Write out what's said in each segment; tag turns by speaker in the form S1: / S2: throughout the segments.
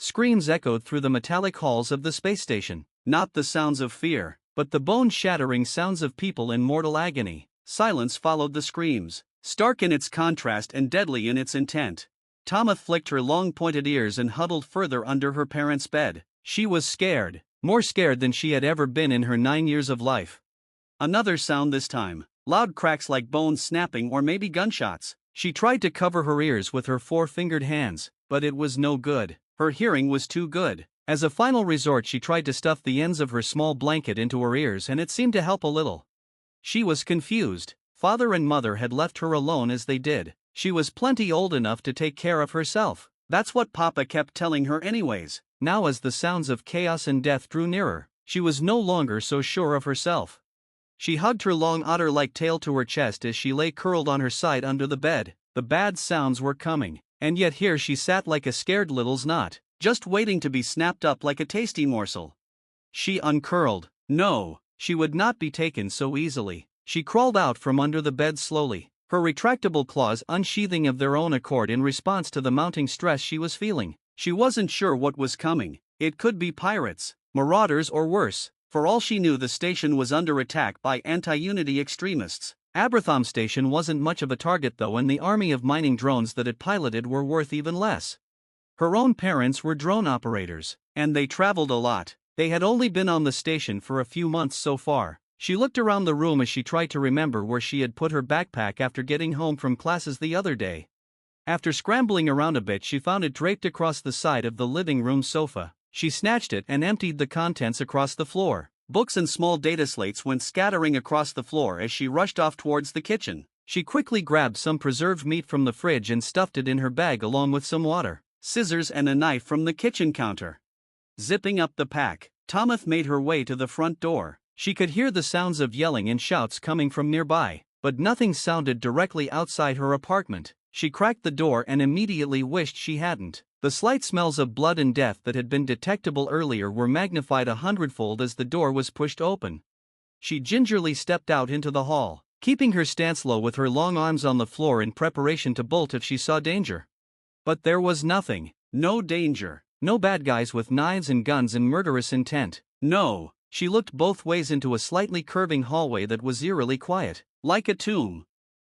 S1: Screams echoed through the metallic halls of the space station. Not the sounds of fear, but the bone-shattering sounds of people in mortal agony. Silence followed the screams, stark in its contrast and deadly in its intent. Tomath flicked her long pointed ears and huddled further under her parents' bed. She was scared, more scared than she had ever been in her 9 years of life. Another sound this time, loud cracks like bones snapping or maybe gunshots. She tried to cover her ears with her four-fingered hands, but it was no good. Her hearing was too good. As a final resort, she tried to stuff the ends of her small blanket into her ears, and it seemed to help a little. She was confused. Father and mother had left her alone as they did. She was plenty old enough to take care of herself. That's what Papa kept telling her anyways. Now, as the sounds of chaos and death drew nearer, she was no longer so sure of herself. She hugged her long otter-like tail to her chest as she lay curled on her side under the bed. The bad sounds were coming, and yet here she sat like a scared little knot, just waiting to be snapped up like a tasty morsel. She uncurled. No, she would not be taken so easily. She crawled out from under the bed slowly, her retractable claws unsheathing of their own accord in response to the mounting stress she was feeling. She wasn't sure what was coming. It could be pirates, marauders, or worse. For all she knew, the station was under attack by anti-Unity extremists. Abratham Station wasn't much of a target though, and the army of mining drones that it piloted were worth even less. Her own parents were drone operators, and they traveled a lot. They had only been on the station for a few months so far. She looked around the room as she tried to remember where she had put her backpack after getting home from classes the other day. After scrambling around a bit, she found it draped across the side of the living room sofa. She snatched it and emptied the contents across the floor. Books and small data slates went scattering across the floor as she rushed off towards the kitchen. She quickly grabbed some preserved meat from the fridge and stuffed it in her bag along with some water, scissors, and a knife from the kitchen counter. Zipping up the pack, Tomath made her way to the front door. She could hear the sounds of yelling and shouts coming from nearby, but nothing sounded directly outside her apartment. She cracked the door and immediately wished she hadn't. The slight smells of blood and death that had been detectable earlier were magnified 100-fold as the door was pushed open. She gingerly stepped out into the hall, keeping her stance low with her long arms on the floor in preparation to bolt if she saw danger. But there was nothing. No danger. No bad guys with knives and guns and murderous intent. No. She looked both ways into a slightly curving hallway that was eerily quiet, like a tomb.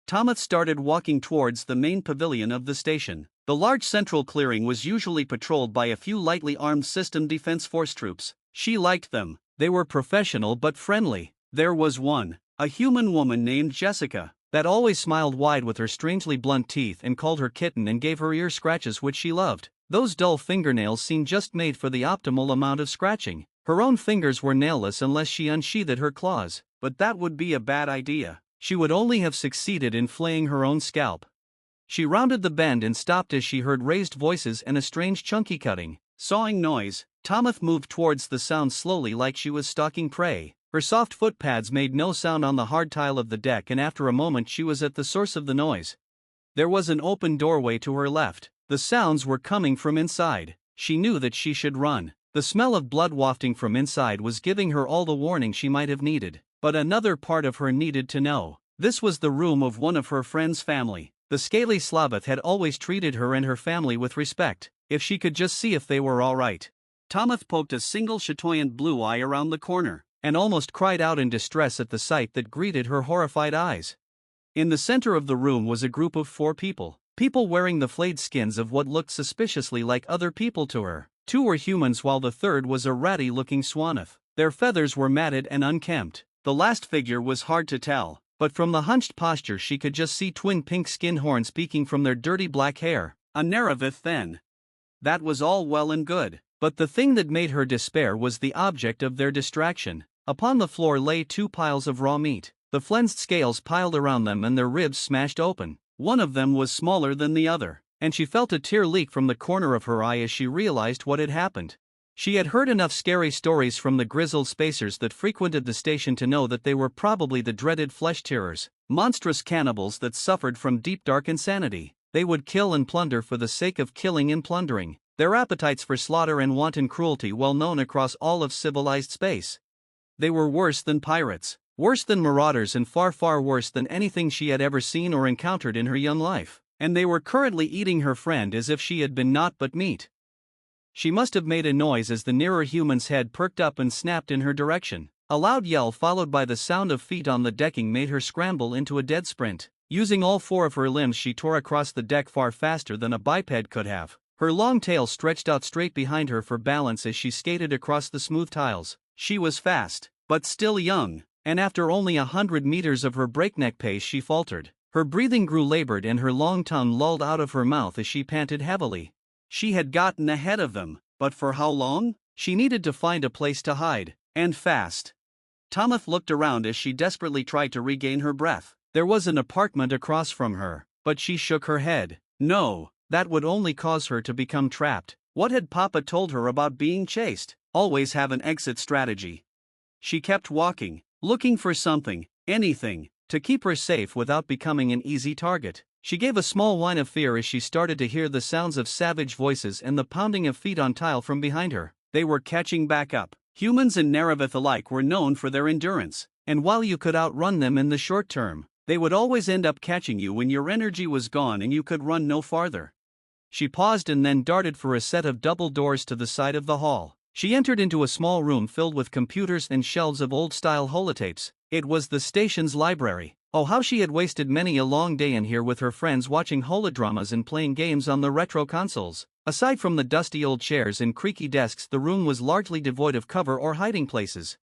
S1: Tomath started walking towards the main pavilion of the station. The large central clearing was usually patrolled by a few lightly armed System Defense Force troops. She liked them. They were professional but friendly. There was one, a human woman named Jessica, that always smiled wide with her strangely blunt teeth and called her kitten and gave her ear scratches, which she loved. Those dull fingernails seemed just made for the optimal amount of scratching. Her own fingers were nailless unless she unsheathed her claws, but that would be a bad idea. She would only have succeeded in flaying her own scalp. She rounded the bend and stopped as she heard raised voices and a strange chunky cutting, sawing noise. Tomath moved towards the sound slowly like she was stalking prey. Her soft foot pads made no sound on the hard tile of the deck, and after a moment she was at the source of the noise. There was an open doorway to her left. The sounds were coming from inside. She knew that she should run. The smell of blood wafting from inside was giving her all the warning she might have needed. But another part of her needed to know. This was the room of one of her friend's family. The scaly Slavic had always treated her and her family with respect. If she could just see if they were all right. Tomath poked a single chatoyant blue eye around the corner, and almost cried out in distress at the sight that greeted her horrified eyes. In the center of the room was a group of 4 people. People wearing the flayed skins of what looked suspiciously like other people to her. 2 were humans while the third was a ratty-looking Swanath. Their feathers were matted and unkempt. The last figure was hard to tell, but from the hunched posture she could just see twin pink skin horns peeking from their dirty black hair. A Neravith then. That was all well and good, but the thing that made her despair was the object of their distraction. Upon the floor lay 2 piles of raw meat, the flensed scales piled around them and their ribs smashed open. One of them was smaller than the other, and she felt a tear leak from the corner of her eye as she realized what had happened. She had heard enough scary stories from the grizzled spacers that frequented the station to know that they were probably the dreaded flesh-tearers, monstrous cannibals that suffered from deep dark insanity. They would kill and plunder for the sake of killing and plundering, their appetites for slaughter and wanton cruelty well known across all of civilized space. They were worse than pirates, worse than marauders, and far, far worse than anything she had ever seen or encountered in her young life. And they were currently eating her friend as if she had been naught but meat. She must have made a noise as the nearer human's head perked up and snapped in her direction. A loud yell followed by the sound of feet on the decking made her scramble into a dead sprint. Using all four of her limbs, she tore across the deck far faster than a biped could have. Her long tail stretched out straight behind her for balance as she skated across the smooth tiles. She was fast, but still young, and after only 100 meters of her breakneck pace she faltered. Her breathing grew labored and her long tongue lolled out of her mouth as she panted heavily. She had gotten ahead of them, but for how long? She needed to find a place to hide, and fast. Tomath looked around as she desperately tried to regain her breath. There was an apartment across from her, but she shook her head. No, that would only cause her to become trapped. What had Papa told her about being chased? Always have an exit strategy. She kept walking, looking for something, anything, to keep her safe without becoming an easy target. She gave a small whine of fear as she started to hear the sounds of savage voices and the pounding of feet on tile from behind her. They were catching back up. Humans and Neravith alike were known for their endurance, and while you could outrun them in the short term, they would always end up catching you when your energy was gone and you could run no farther. She paused and then darted for a set of double doors to the side of the hall. She entered into a small room filled with computers and shelves of old-style holotapes. It was the station's library. Oh, how she had wasted many a long day in here with her friends watching holodramas and playing games on the retro consoles. Aside from the dusty old chairs and creaky desks, the room was largely devoid of cover or hiding places.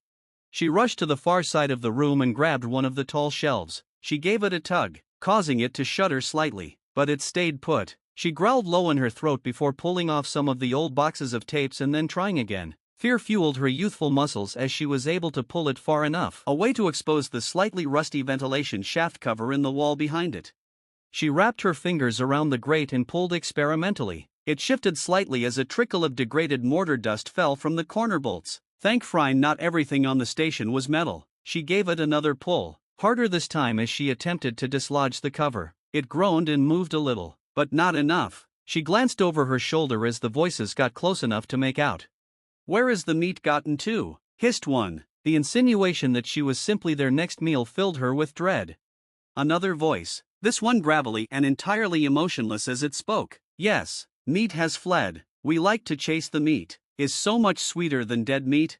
S1: She rushed to the far side of the room and grabbed one of the tall shelves. She gave it a tug, causing it to shudder slightly, but it stayed put. She growled low in her throat before pulling off some of the old boxes of tapes and then trying again. Fear fueled her youthful muscles as she was able to pull it far enough away to expose the slightly rusty ventilation shaft cover in the wall behind it. She wrapped her fingers around the grate and pulled experimentally. It shifted slightly as a trickle of degraded mortar dust fell from the corner bolts. Thank Frine, not everything on the station was metal. She gave it another pull, harder this time as she attempted to dislodge the cover. It groaned and moved a little, but not enough. She glanced over her shoulder as the voices got close enough to make out. "Where is the meat gotten to?" hissed one. The insinuation that she was simply their next meal filled her with dread. Another voice, this one gravelly and entirely emotionless as it spoke. "Yes, meat has fled. We like to chase the meat. Is so much sweeter than dead meat."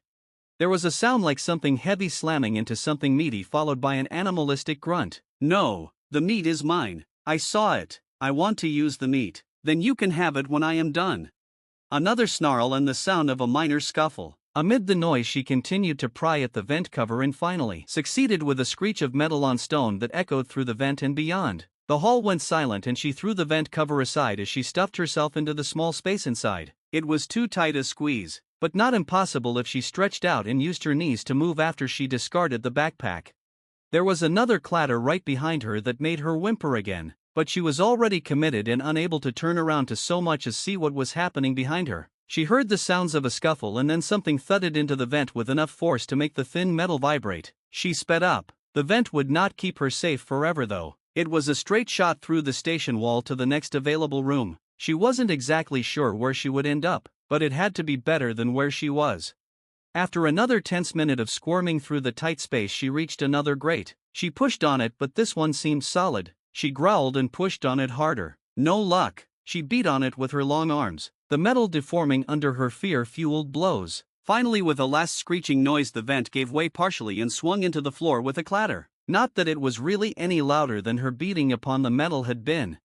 S1: There was a sound like something heavy slamming into something meaty followed by an animalistic grunt. "No, the meat is mine. I saw it. I want to use the meat. Then you can have it when I am done." Another snarl and the sound of a minor scuffle. Amid the noise she continued to pry at the vent cover and finally succeeded with a screech of metal on stone that echoed through the vent and beyond. The hall went silent and she threw the vent cover aside as she stuffed herself into the small space inside. It was too tight a squeeze, but not impossible if she stretched out and used her knees to move after she discarded the backpack. There was another clatter right behind her that made her whimper again, but she was already committed and unable to turn around to so much as see what was happening behind her. She heard the sounds of a scuffle and then something thudded into the vent with enough force to make the thin metal vibrate. She sped up. The vent would not keep her safe forever though. It was a straight shot through the station wall to the next available room. She wasn't exactly sure where she would end up, but it had to be better than where she was. After another tense minute of squirming through the tight space, she reached another grate. She pushed on it, but this one seemed solid. She growled and pushed on it harder. No luck. She beat on it with her long arms, the metal deforming under her fear-fueled blows. Finally, with a last screeching noise, the vent gave way partially and swung into the floor with a clatter. Not that it was really any louder than her beating upon the metal had been.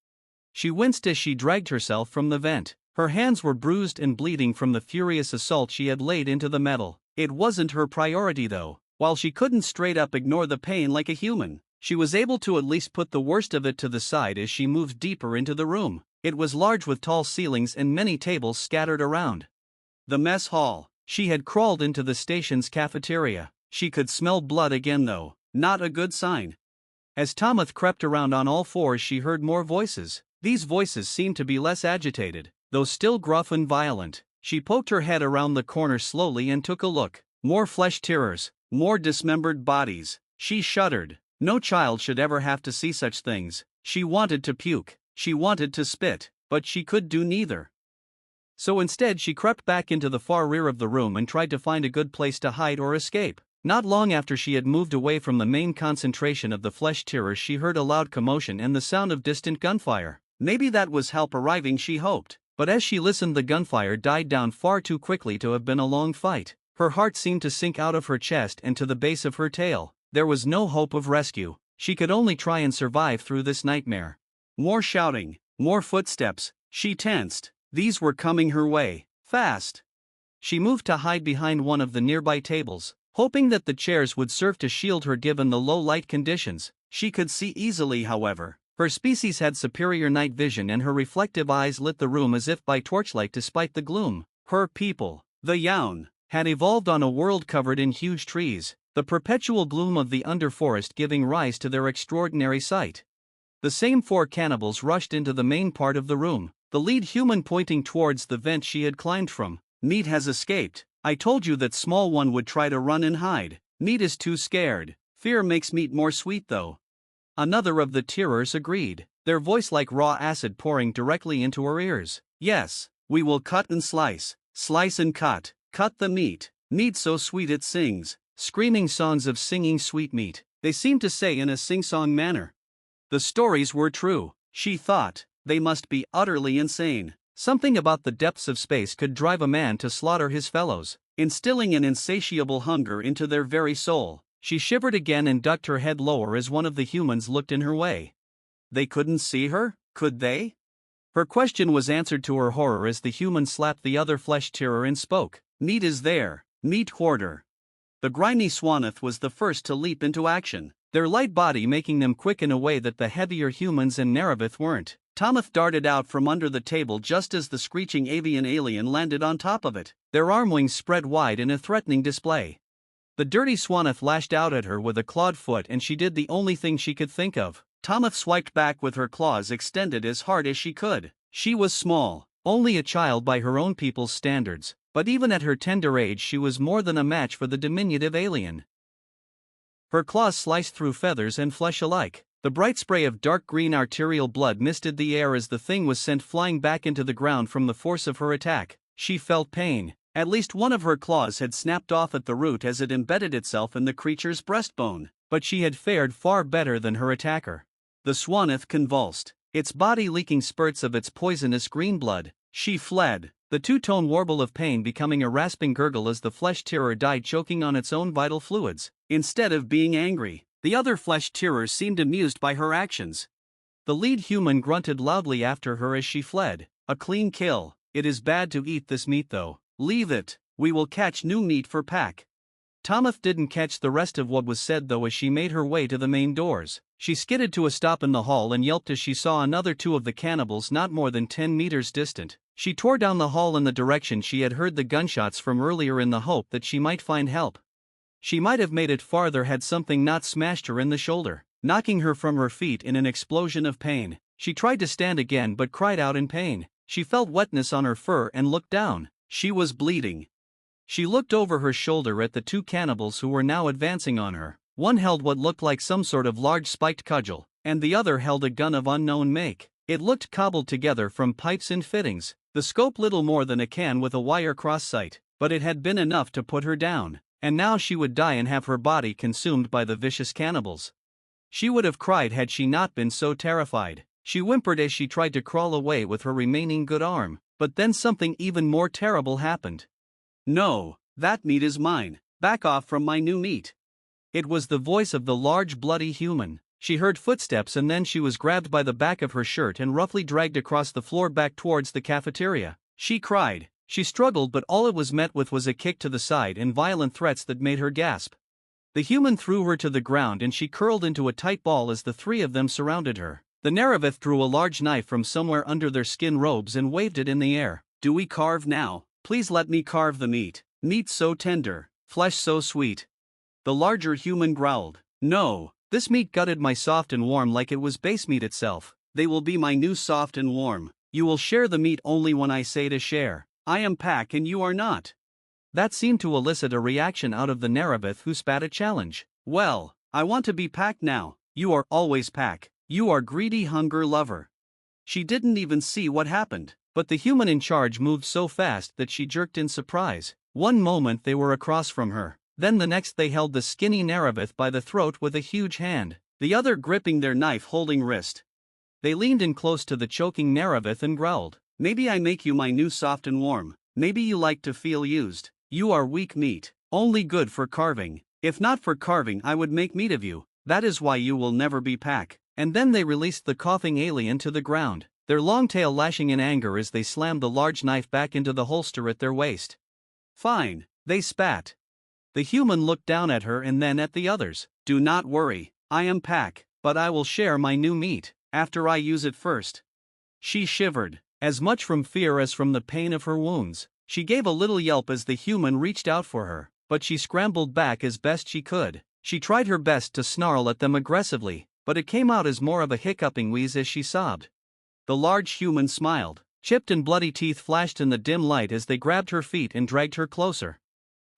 S1: She winced as she dragged herself from the vent. Her hands were bruised and bleeding from the furious assault she had laid into the metal. It wasn't her priority though. While she couldn't straight up ignore the pain like a human, she was able to at least put the worst of it to the side as she moved deeper into the room. It was large with tall ceilings and many tables scattered around. The mess hall. She had crawled into the station's cafeteria. She could smell blood again though. Not a good sign. As Tomath crept around on all fours, she heard more voices. These voices seemed to be less agitated, though still gruff and violent. She poked her head around the corner slowly and took a look. More flesh tearers, more dismembered bodies. She shuddered. No child should ever have to see such things. She wanted to puke. She wanted to spit, but she could do neither. So instead she crept back into the far rear of the room and tried to find a good place to hide or escape. Not long after she had moved away from the main concentration of the flesh tearers, she heard a loud commotion and the sound of distant gunfire. Maybe that was help arriving, she hoped, But as she listened, the gunfire died down far too quickly to have been a long fight. Her heart seemed to sink out of her chest and to the base of her tail. There was no hope of rescue. She could only try and survive through this nightmare. More shouting, more footsteps. She tensed. These were coming her way, fast. She moved to hide behind one of the nearby tables, hoping that the chairs would serve to shield her given the low light conditions. She could see easily, however. Her species had superior night vision and her reflective eyes lit the room as if by torchlight despite the gloom. Her people, the Yaun, had evolved on a world covered in huge trees, the perpetual gloom of the underforest giving rise to their extraordinary sight. The same 4 cannibals rushed into the main part of the room, the lead human pointing towards the vent she had climbed from. Meat has escaped. I told you that small one would try to run and hide. Meat is too scared. Fear makes meat more sweet though. Another of the tirers agreed, their voice like raw acid pouring directly into her ears. Yes, we will cut and slice and cut the meat. Meat so sweet it sings, screaming songs of singing sweet meat, they seemed to say in a sing-song manner. The stories were true, she thought. They must be utterly insane. Something about the depths of space could drive a man to slaughter his fellows, instilling an insatiable hunger into their very soul. She shivered again and ducked her head lower as one of the humans looked in her way. They couldn't see her, could they? Her question was answered to her horror as the human slapped the other flesh-tearer and spoke. Meat is there, meat hoarder. The grimy Tomath was the first to leap into action, their light body making them quick in a way that the heavier humans and Neravith weren't. Tomath darted out from under the table just as the screeching avian alien landed on top of it, their arm wings spread wide in a threatening display. The dirty Tomath lashed out at her with a clawed foot and she did the only thing she could think of. Tomath swiped back with her claws extended as hard as she could. She was small, only a child by her own people's standards, but even at her tender age she was more than a match for the diminutive alien. Her claws sliced through feathers and flesh alike. The bright spray of dark green arterial blood misted the air as the thing was sent flying back into the ground from the force of her attack. She felt pain. At least one of her claws had snapped off at the root as it embedded itself in the creature's breastbone, but she had fared far better than her attacker. The Tomath convulsed, its body leaking spurts of its poisonous green blood. She fled, the two-tone warble of pain becoming a rasping gurgle as the flesh-tearer died choking on its own vital fluids. Instead of being angry, the other flesh-tearers seemed amused by her actions. The lead human grunted loudly after her as she fled. A clean kill. It is bad to eat this meat though. Leave it, we will catch new meat for pack. Tomath didn't catch the rest of what was said though as she made her way to the main doors. She skidded to a stop in the hall and yelped as she saw another 2 of the cannibals not more than 10 meters distant. She tore down the hall in the direction she had heard the gunshots from earlier in the hope that she might find help. She might have made it farther had something not smashed her in the shoulder, knocking her from her feet in an explosion of pain. She tried to stand again but cried out in pain. She felt wetness on her fur and looked down. She was bleeding. She looked over her shoulder at the 2 cannibals who were now advancing on her. One held what looked like some sort of large spiked cudgel, and the other held a gun of unknown make. It looked cobbled together from pipes and fittings, the scope little more than a can with a wire cross sight, but it had been enough to put her down. And now she would die and have her body consumed by the vicious cannibals. She would have cried had she not been so terrified. She whimpered as she tried to crawl away with her remaining good arm, but then something even more terrible happened. No, that meat is mine. Back off from my new meat. It was the voice of the large bloody human. She heard footsteps and then she was grabbed by the back of her shirt and roughly dragged across the floor back towards the cafeteria. She cried. She struggled but all it was met with was a kick to the side and violent threats that made her gasp. The human threw her to the ground and she curled into a tight ball as the 3 of them surrounded her. The Neravith drew a large knife from somewhere under their skin robes and waved it in the air. Do we carve now? Please let me carve the meat. Meat so tender, flesh so sweet. The larger human growled. No, this meat gutted my soft and warm like it was base meat itself. They will be my new soft and warm. You will share the meat only when I say to share. I am pack and you are not. That seemed to elicit a reaction out of the Neravith who spat a challenge. Well, I want to be pack now. You are always pack. You are greedy hunger lover. She didn't even see what happened, but the human in charge moved so fast that she jerked in surprise. One moment they were across from her, then the next they held the skinny Neravith by the throat with a huge hand, the other gripping their knife-holding wrist. They leaned in close to the choking Neravith and growled. Maybe I make you my new soft and warm. Maybe you like to feel used. You are weak meat, only good for carving. If not for carving, I would make meat of you. That is why you will never be pack. And then they released the coughing alien to the ground, their long tail lashing in anger as they slammed the large knife back into the holster at their waist. Fine, they spat. The human looked down at her and then at the others. Do not worry, I am pack, but I will share my new meat, after I use it first. She shivered, as much from fear as from the pain of her wounds. She gave a little yelp as the human reached out for her, but she scrambled back as best she could. She tried her best to snarl at them aggressively, but it came out as more of a hiccuping wheeze as she sobbed. The large human smiled. Chipped and bloody teeth flashed in the dim light as they grabbed her feet and dragged her closer.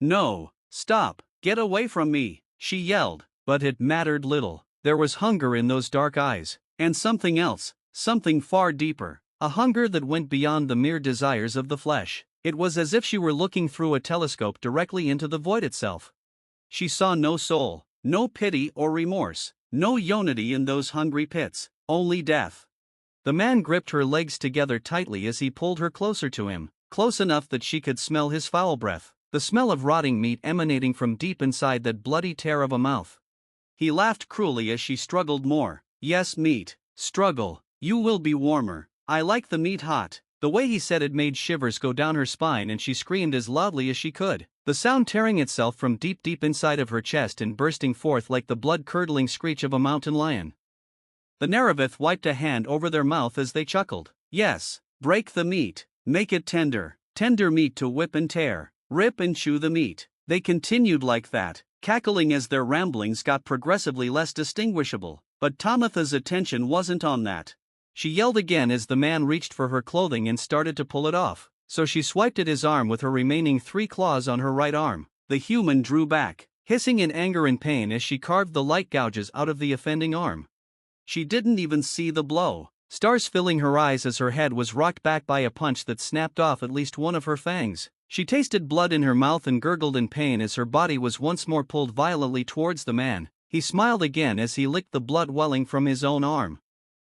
S1: No, stop, get away from me, she yelled, but it mattered little. There was hunger in those dark eyes, and something else, something far deeper, a hunger that went beyond the mere desires of the flesh. It was as if she were looking through a telescope directly into the void itself. She saw no soul, no pity or remorse, no unity in those hungry pits, only death. The man gripped her legs together tightly as he pulled her closer to him, close enough that she could smell his foul breath, the smell of rotting meat emanating from deep inside that bloody tear of a mouth. He laughed cruelly as she struggled more. Yes, meat, struggle, you will be warmer. I like the meat hot. The way he said it made shivers go down her spine and she screamed as loudly as she could, the sound tearing itself from deep inside of her chest and bursting forth like the blood-curdling screech of a mountain lion. The Neravith wiped a hand over their mouth as they chuckled. Yes, break the meat, make it tender, tender meat to whip and tear, rip and chew the meat. They continued like that, cackling as their ramblings got progressively less distinguishable, but Tomath's attention wasn't on that. She yelled again as the man reached for her clothing and started to pull it off, so she swiped at his arm with her remaining 3 claws on her right arm. The human drew back, hissing in anger and pain as she carved the light gouges out of the offending arm. She didn't even see the blow, stars filling her eyes as her head was rocked back by a punch that snapped off at least one of her fangs. She tasted blood in her mouth and gurgled in pain as her body was once more pulled violently towards the man. He smiled again as he licked the blood welling from his own arm.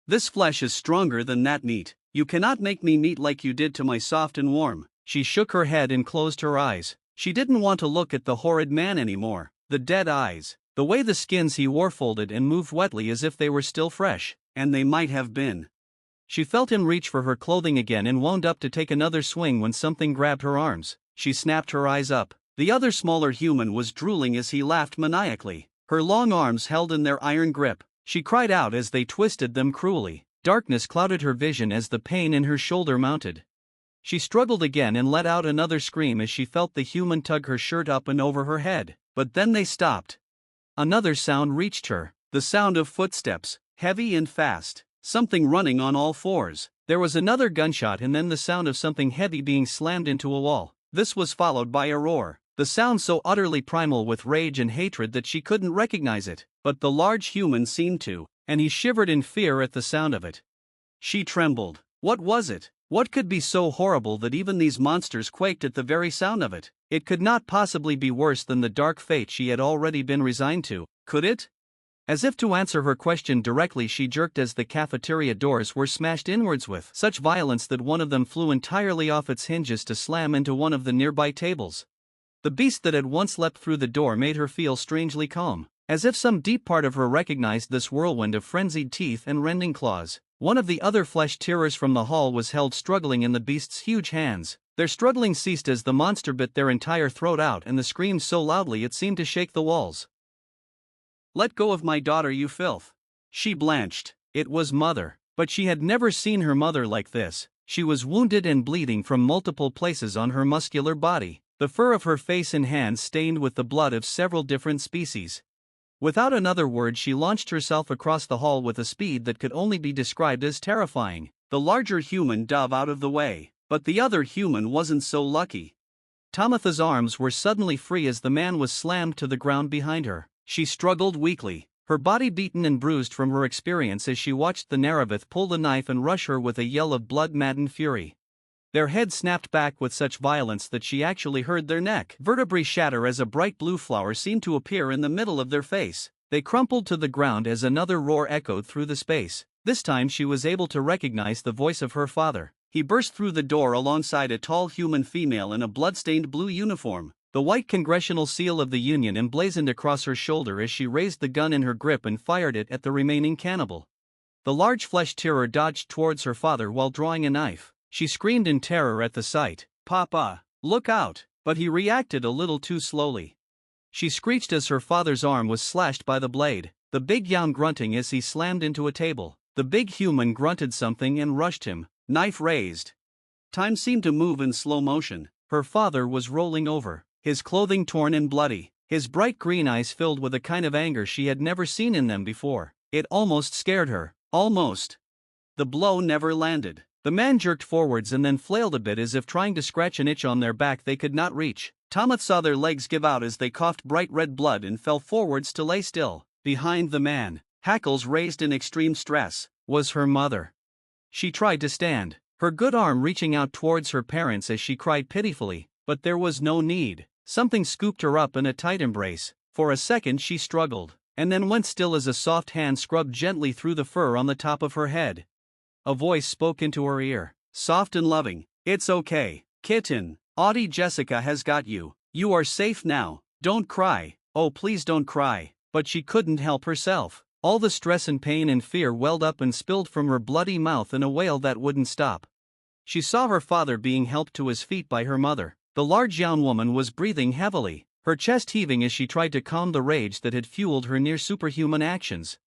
S1: This flesh is stronger than that meat. You cannot make me meat like you did to my soft and warm. She shook her head and closed her eyes. She didn't want to look at the horrid man anymore. The dead eyes, the way the skins he wore folded and moved wetly as if they were still fresh, and they might have been. She felt him reach for her clothing again and wound up to take another swing when something grabbed her arms. She snapped her eyes up. The other smaller human was drooling as he laughed maniacally, her long arms held in their iron grip. She cried out as they twisted them cruelly. Darkness clouded her vision as the pain in her shoulder mounted. She struggled again and let out another scream as she felt the human tug her shirt up and over her head, but then they stopped. Another sound reached her, the sound of footsteps, heavy and fast, something running on all fours. There was another gunshot and then the sound of something heavy being slammed into a wall. This was followed by a roar, the sound so utterly primal with rage and hatred that she couldn't recognize it, but the large human seemed to, and he shivered in fear at the sound of it. She trembled. What was it? What could be so horrible that even these monsters quaked at the very sound of it? It could not possibly be worse than the dark fate she had already been resigned to, could it? As if to answer her question directly, she jerked as the cafeteria doors were smashed inwards with such violence that one of them flew entirely off its hinges to slam into one of the nearby tables. The beast that had once leapt through the door made her feel strangely calm, as if some deep part of her recognized this whirlwind of frenzied teeth and rending claws. One of the other flesh-tearers from the hall was held struggling in the beast's huge hands. Their struggling ceased as the monster bit their entire throat out and the screamed so loudly it seemed to shake the walls. Let go of my daughter, you filth. She blanched. It was Mother, but she had never seen her mother like this. She was wounded and bleeding from multiple places on her muscular body, the fur of her face and hands stained with the blood of several different species. Without another word, she launched herself across the hall with a speed that could only be described as terrifying. The larger human dove out of the way, but the other human wasn't so lucky. Tomath's arms were suddenly free as the man was slammed to the ground behind her. She struggled weakly, her body beaten and bruised from her experience as she watched the Neravith pull the knife and rush her with a yell of blood-maddened fury. Their heads snapped back with such violence that she actually heard their neck vertebrae shatter as a bright blue flower seemed to appear in the middle of their face. They crumpled to the ground as another roar echoed through the space. This time she was able to recognize the voice of her father. He burst through the door alongside a tall human female in a blood-stained blue uniform, the white congressional seal of the Union emblazoned across her shoulder as she raised the gun in her grip and fired it at the remaining cannibal. The large flesh-tearer dodged towards her father while drawing a knife. She screamed in terror at the sight, "Papa, look out!" But he reacted a little too slowly. She screeched as her father's arm was slashed by the blade, the big yawn grunting as he slammed into a table. The big human grunted something and rushed him, knife raised. Time seemed to move in slow motion. Her father was rolling over, his clothing torn and bloody, his bright green eyes filled with a kind of anger she had never seen in them before. It almost scared her. Almost. The blow never landed. The man jerked forwards and then flailed a bit as if trying to scratch an itch on their back they could not reach. Tomath saw their legs give out as they coughed bright red blood and fell forwards to lay still. Behind the man, hackles raised in extreme stress, was her mother. She tried to stand, her good arm reaching out towards her parents as she cried pitifully, but there was no need. Something scooped her up in a tight embrace. For a second she struggled, and then went still as a soft hand scrubbed gently through the fur on the top of her head. A voice spoke into her ear, soft and loving. "It's okay, kitten. Auntie Jessica has got you. You are safe now. Don't cry. Oh, please don't cry." But she couldn't help herself. All the stress and pain and fear welled up and spilled from her bloody mouth in a wail that wouldn't stop. She saw her father being helped to his feet by her mother. The large young woman was breathing heavily, her chest heaving as she tried to calm the rage that had fueled her near-superhuman actions.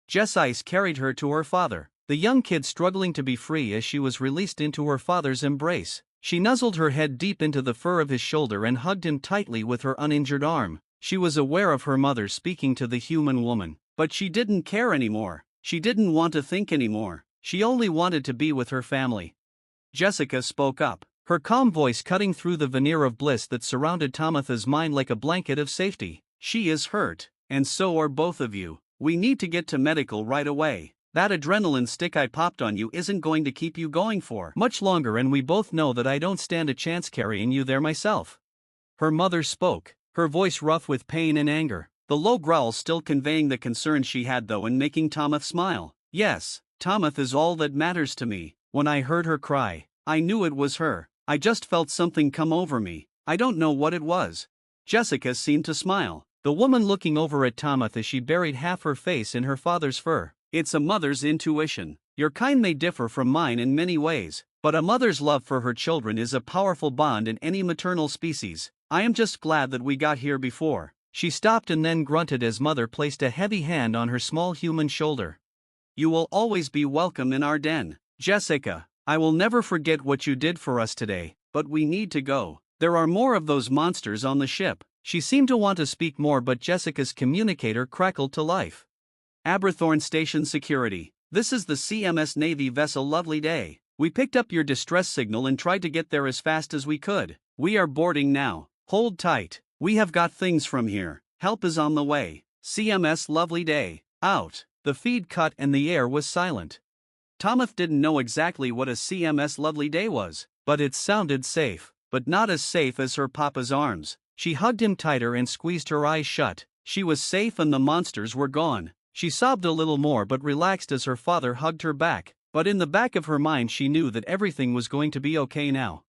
S1: Jess Ice carried her to her father, the young kid struggling to be free as she was released into her father's embrace. She nuzzled her head deep into the fur of his shoulder and hugged him tightly with her uninjured arm. She was aware of her mother speaking to the human woman, but she didn't care anymore. She didn't want to think anymore. She only wanted to be with her family. Jessica spoke up, her calm voice cutting through the veneer of bliss that surrounded Tomath's mind like a blanket of safety. "She is hurt, and so are both of you. We need to get to medical right away. That adrenaline stick I popped on you isn't going to keep you going for much longer, and we both know that I don't stand a chance carrying you there myself." Her mother spoke, her voice rough with pain and anger, the low growl still conveying the concern she had though and making Tomath smile. "Yes, Tomath is all that matters to me. When I heard her cry, I knew it was her. I just felt something come over me. I don't know what it was." Jessica seemed to smile, the woman looking over at Tomath as she buried half her face in her father's fur. "It's a mother's intuition. Your kind may differ from mine in many ways, but a mother's love for her children is a powerful bond in any maternal species. I am just glad that we got here before." She stopped and then grunted as mother placed a heavy hand on her small human shoulder. "You will always be welcome in our den, Jessica. I will never forget what you did for us today, but we need to go. There are more of those monsters on the ship." She seemed to want to speak more, but Jessica's communicator crackled to life. "Aberthorn Station Security. This is the CMS Navy vessel Lovely Day. We picked up your distress signal and tried to get there as fast as we could. We are boarding now. Hold tight. We have got things from here. Help is on the way. CMS Lovely Day. Out." The feed cut and the air was silent. Tomath didn't know exactly what a CMS Lovely Day was, but it sounded safe, but not as safe as her papa's arms. She hugged him tighter and squeezed her eyes shut. She was safe and the monsters were gone. She sobbed a little more but relaxed as her father hugged her back, but in the back of her mind she knew that everything was going to be okay now.